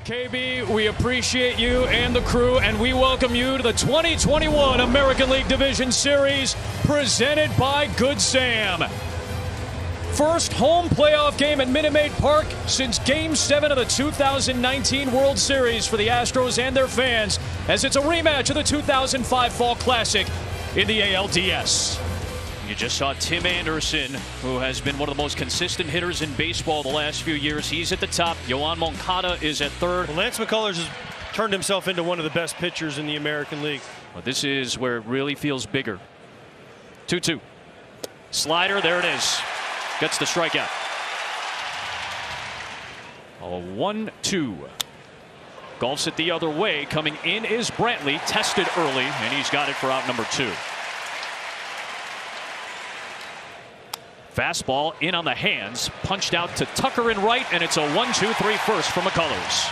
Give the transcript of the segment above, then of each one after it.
KB, we appreciate you and the crew, and we welcome you to the 2021 American League Division Series presented by Good Sam. First home playoff game at Minute Maid Park since Game 7 of the 2019 World Series for the Astros and their fans, as it's a rematch of the 2005 Fall Classic in the ALDS. You just saw Tim Anderson, who has been one of the most consistent hitters in baseball the last few years. He's at the top. Yoan Moncada is at third. Well, Lance McCullers has turned himself into one of the best pitchers in the American League. Well, this is where it really feels bigger. 2-2. Slider, there it is. Gets the strikeout. A 1-2. Golfs it the other way. Coming in is Brantley. Tested early, and he's got it for out number 2. Fastball in on the hands, punched out to Tucker in right, and it's a 1-2-3 first for McCullers.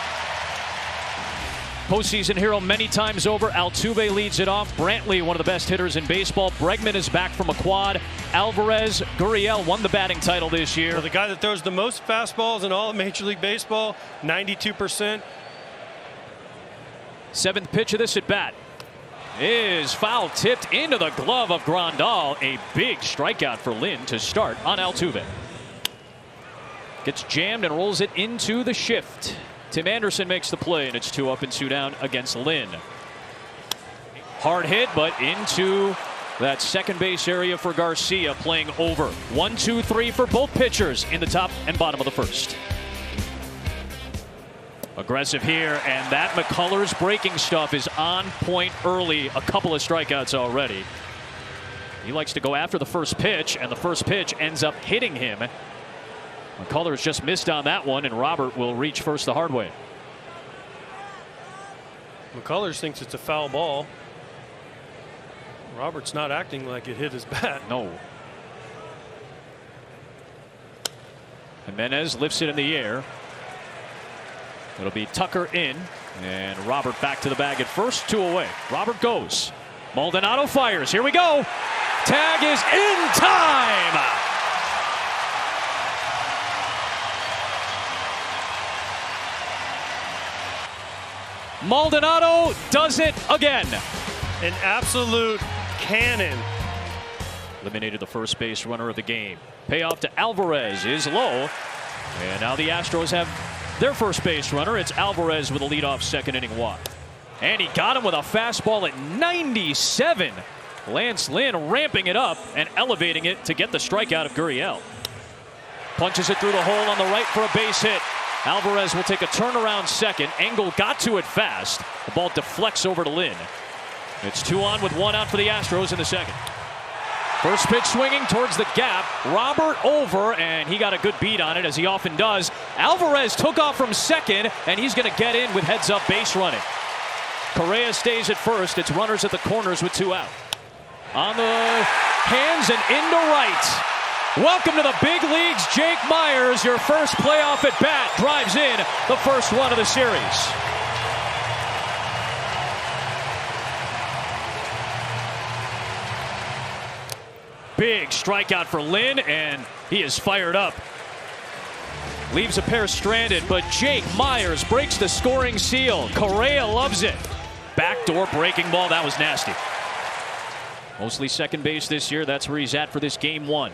Postseason hero many times over. Altuve leads it off. Brantley, one of the best hitters in baseball. Bregman is back from a quad. Alvarez, Gurriel won the batting title this year. Well, the guy that throws the most fastballs in all of Major League Baseball, 92%. Seventh pitch of this at bat is foul tipped into the glove of Grandal. A big strikeout for Lynn to start on Altuve. Gets jammed and rolls it into the shift. Tim Anderson makes the play, and it's 2 up and 2 down against Lynn. Hard hit, but into that second base area for Garcia, playing over. 1-2-3 for both pitchers in the top and bottom of the first. Aggressive here, and that McCullers breaking stuff is on point early. A couple of strikeouts already. He likes to go after the first pitch, and the first pitch ends up hitting him. McCullers just missed on that one, and Robert will reach first the hard way. McCullers thinks it's a foul ball. Robert's not acting like it hit his bat. No. Jimenez lifts it in the air. It'll be Tucker in, and Robert back to the bag at first. 2 away. Robert goes. Maldonado fires. Here we go. Tag is in time. Maldonado does it again. An absolute cannon. Eliminated the first base runner of the game. Payoff to Alvarez is low. And now the Astros have their first base runner. It's Alvarez with a leadoff second inning walk. And he got him with a fastball at 97. Lance Lynn ramping it up and elevating it to get the strikeout of Gurriel. Punches it through the hole on the right for a base hit. Alvarez will take a turnaround second. Engel got to it fast. The ball deflects over to Lynn. It's 2 on with 1 out for the Astros in the second. First pitch swinging towards the gap. Robert over, and he got a good beat on it, as he often does. Alvarez took off from second, and he's going to get in with heads-up base running. Correa stays at first. It's runners at the corners with 2 out. On the hands and into right. Welcome to the big leagues, Jake Meyers. Your first playoff at bat drives in the first one of the series. Big strikeout for Lynn, and he is fired up. Leaves a pair stranded, but Jake Meyers breaks the scoring seal. Correa loves it. Backdoor breaking ball. That was nasty. Mostly second base this year. That's where he's at for this game 1.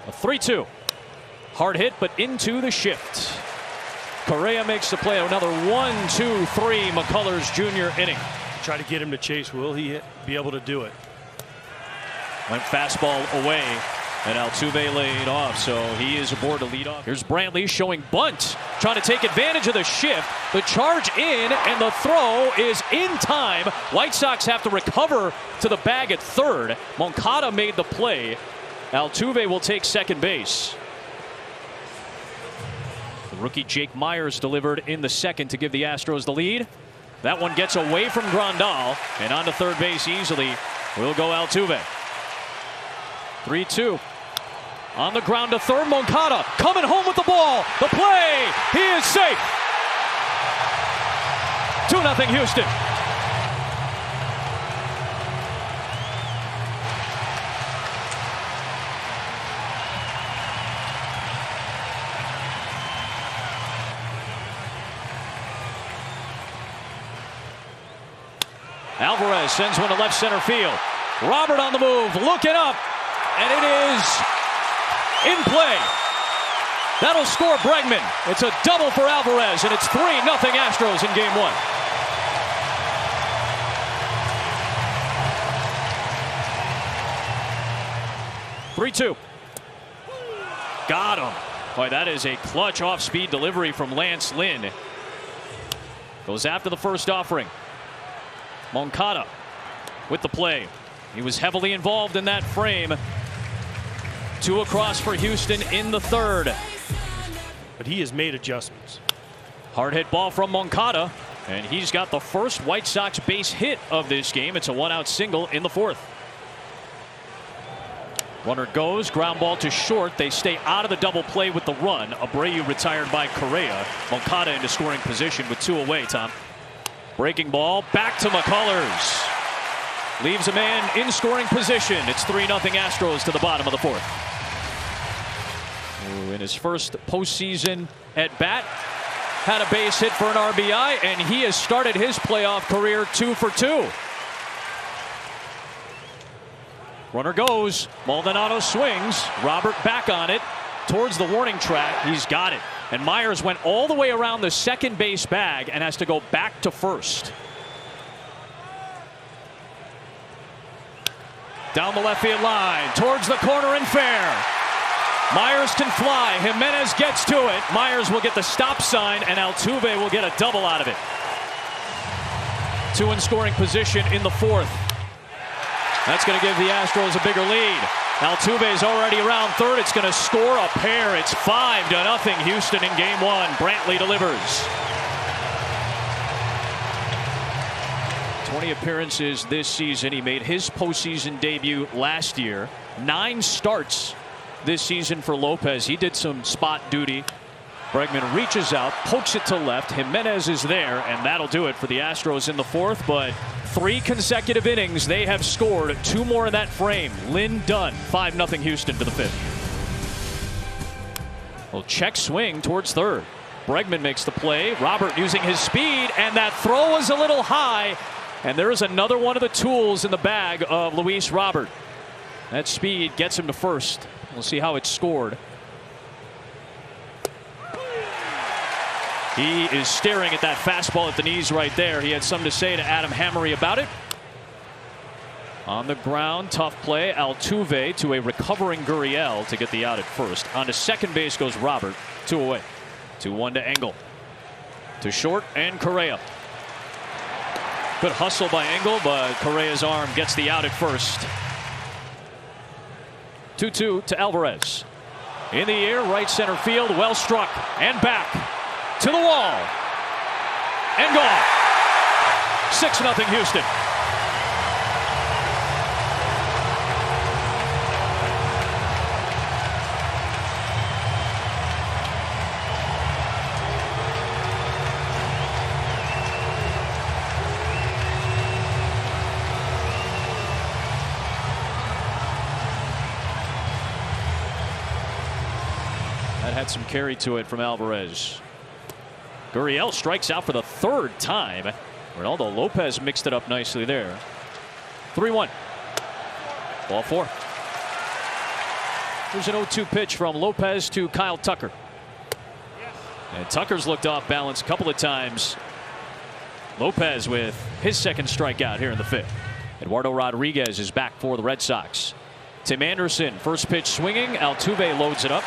A 3-2. Hard hit, but into the shift. Correa makes the play. Another 1-2-3 McCullers Jr. inning. Try to get him to chase. Will he be able to do it? Went fastball away, and Altuve laid off, so he is aboard to lead off. Here's Brantley showing bunt, trying to take advantage of the shift. The charge in, and the throw is in time. White Sox have to recover to the bag at third. Moncada made the play. Altuve will take second base. The rookie Jake Meyers delivered in the second to give the Astros the lead. That one gets away from Grandal, and onto third base easily will go Altuve. 3-2. On the ground to third. Moncada coming home with the ball. The play. He is safe. 2-0 Houston. Alvarez sends one to left center field. Robert on the move, looking up, and it is in play. That'll score Bregman. It's a double for Alvarez, and it's 3-0 Astros in game 1. Three-two. Got him. Boy, that is a clutch off-speed delivery from Lance Lynn. Goes after the first offering. Moncada with the play. He was heavily involved in that frame. 2 across for Houston in the 3rd. But he has made adjustments. Hard hit ball from Moncada, and he's got the first White Sox base hit of this game. It's a 1-out single in the 4th. Runner goes, ground ball to short. They stay out of the double play with the run. Abreu retired by Correa. Moncada into scoring position with 2 away, Tom. Breaking ball back to McCullers. Leaves a man in scoring position. It's 3-0 Astros to the bottom of the 4th. In his first postseason at bat, had a base hit for an RBI, and he has started his playoff career 2 for 2. Runner goes. Maldonado swings. Robert back on it towards the warning track. He's got it. And Myers went all the way around the second base bag and has to go back to first. Down the left field line towards the corner and fair. Myers can fly. Jimenez gets to it. Myers will get the stop sign, and Altuve will get a double out of it. 2 in scoring position in the 4th. That's going to give the Astros a bigger lead. Altuve is already around third. It's going to score a pair. It's 5-0 Houston in game 1. Brantley delivers. 20 appearances this season. He made his postseason debut last year. 9 starts this season for Lopez. He did some spot duty. Bregman reaches out, pokes it to left. Jimenez is there, and that'll do it for the Astros in the 4th. But 3 consecutive innings, they have scored 2 more in that frame. Lynn done. 5-0 Houston to the 5th. Well, check swing towards third. Bregman makes the play. Robert using his speed, and that throw was a little high. And there is another one of the tools in the bag of Luis Robert. That speed gets him to first. We'll see how it's scored. He is staring at that fastball at the knees right there. He had something to say to Adam Hammery about it. On the ground, tough play. Altuve to a recovering Gurriel to get the out at first. On to second base goes Robert. 2 away. 2-1 to Engel. To short and Correa. Good hustle by Engel, but Correa's arm gets the out at first. 2-2 to Alvarez. In the air, right center field, well struck, and back to the wall, and gone. 6-0 Houston. That had some carry to it from Alvarez. Gurriel strikes out for the 3rd time. Ronaldo Lopez mixed it up nicely there. 3-1. Ball 4. Here's an 0-2 pitch from Lopez to Kyle Tucker. And Tucker's looked off balance a couple of times. Lopez with his 2nd strikeout here in the 5th. Eduardo Rodriguez is back for the Red Sox. Tim Anderson, first pitch swinging. Altuve loads it up.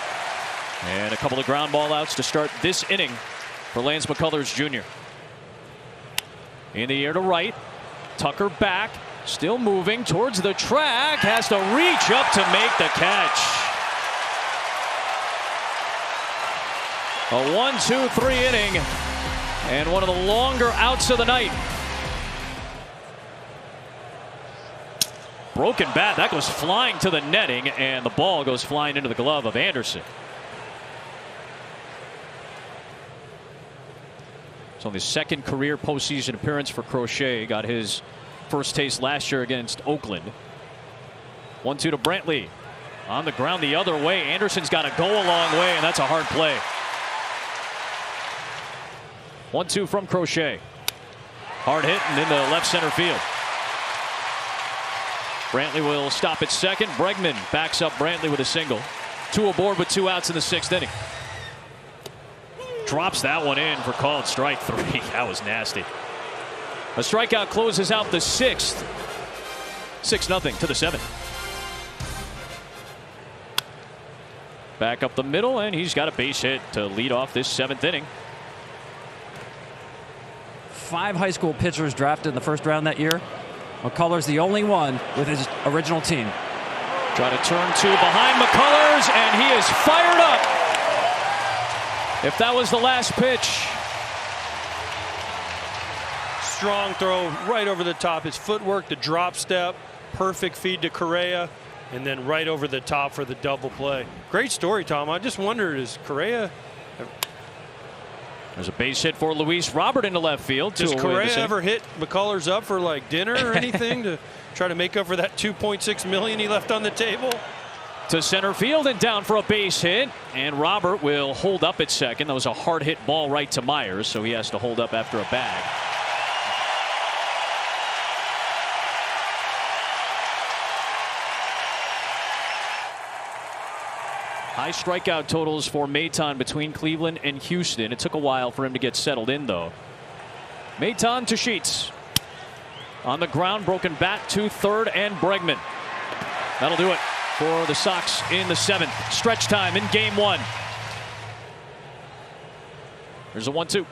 And a couple of ground ball outs to start this inning for Lance McCullers Jr. In the air to right. Tucker back. Still moving towards the track. Has to reach up to make the catch. A 1-2-3 inning. And one of the longer outs of the night. Broken bat. That goes flying to the netting. And the ball goes flying into the glove of Anderson. It's only his 2nd career postseason appearance for Crochet. Got his first taste last year against Oakland. 1-2 to Brantley. On the ground the other way. Anderson's got to go a long way, and that's a hard play. 1-2 from Crochet. Hard hit and into left center field. Brantley will stop at second. Bregman backs up Brantley with a single. 2 aboard with 2 outs in the 6th inning. Drops that one in for called strike 3. That was nasty. A strikeout closes out the 6th. 6-0 to the 7th. Back up the middle, and he's got a base hit to lead off this 7th inning. 5 high school pitchers drafted in the first round that year. McCullers the only one with his original team. Trying to turn 2 behind McCullers, and he is fired up. If that was the last pitch. Strong throw right over the top. His footwork, the drop step, perfect feed to Correa, and then right over the top for the double play. Great story, Tom. I just wondered, is Correa... There's a base hit for Luis Robert into left field. Does Correa ever hit McCullers up for like dinner or anything to try to make up for that $2.6 million he left on the table? To center field and down for a base hit, and Robert will hold up at second. That was a hard hit ball right to Myers, so he has to hold up after a bag. High strikeout totals for Maton between Cleveland and Houston. It took a while for him to get settled in, though. Maton to Sheets. On the ground, broken bat to third, and Bregman. That'll do it for the Sox in the 7th. Stretch time in game 1. There's a 1-2.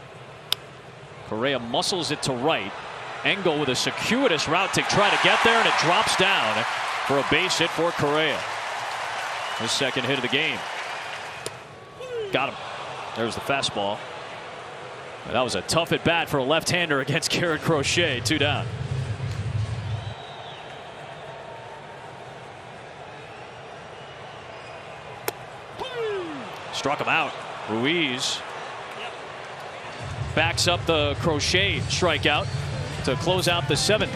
Correa muscles it to right. Engel with a circuitous route to try to get there, and it drops down for a base hit for Correa. His 2nd hit of the game. Got him. There's the fastball. And that was a tough at bat for a left-hander against Garrett Crochet. 2 down. Struck him out. Ruiz backs up the Crochet strikeout to close out the 7th.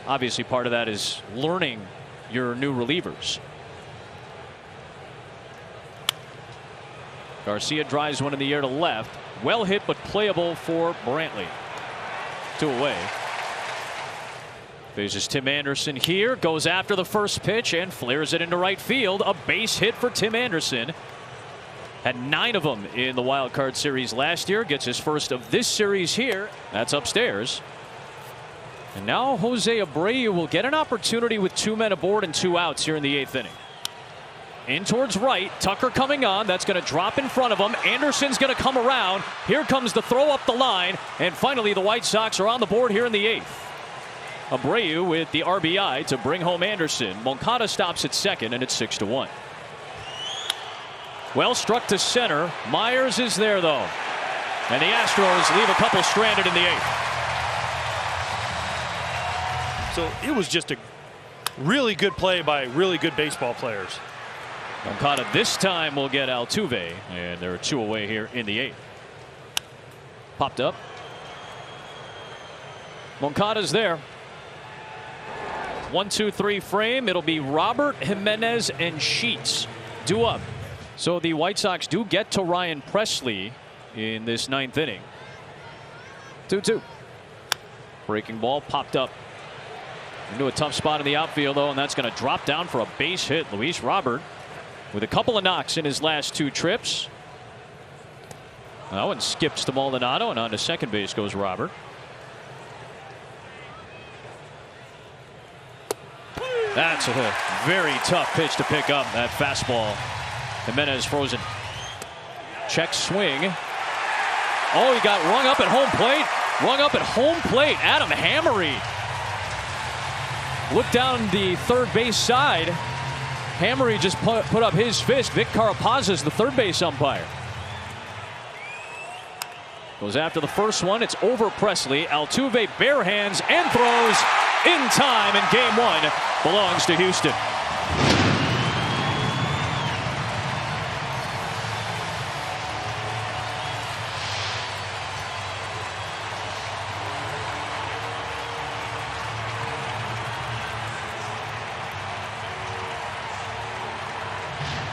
Obviously, part of that is learning your new relievers. Garcia drives one in the air to left. Well hit, but playable for Brantley. 2 away. Faces Tim Anderson here. Goes after the first pitch and flares it into right field. A base hit for Tim Anderson. Had 9 of them in the wild card series last year. Gets his first of this series here. That's upstairs. And now Jose Abreu will get an opportunity with 2 men aboard and 2 outs here in the 8th inning. In towards right. Tucker coming on. That's going to drop in front of him. Anderson's going to come around. Here comes the throw up the line. And finally the White Sox are on the board here in the 8th. Abreu with the RBI to bring home Anderson. Moncada stops at second, and it's 6-1. Well struck to center. Myers is there, though. And the Astros leave a couple stranded in the 8th. So it was just a really good play by really good baseball players. Moncada this time will get Altuve, and there are 2 away here in the 8th. Popped up. Moncada's there. 1-2-3 frame. It'll be Robert, Jimenez, and Sheets due up. So the White Sox do get to Ryan Presley in this 9th inning. 2-2. Breaking ball popped up into a tough spot in the outfield, though, and that's going to drop down for a base hit. Luis Robert with a couple of knocks in his last 2 trips. That one skips to Maldonado, and on to second base goes Robert. That's a very tough pitch to pick up. That fastball. Jimenez frozen. Check swing. Oh, he got rung up at home plate. Rung up at home plate. Adam Hammery. Look down the third base side. Hammery just put up his fist. Vic Carapazza's the third base umpire. Goes after the first one. It's over Presley. Altuve bare hands and throws in time, and game 1 belongs to Houston.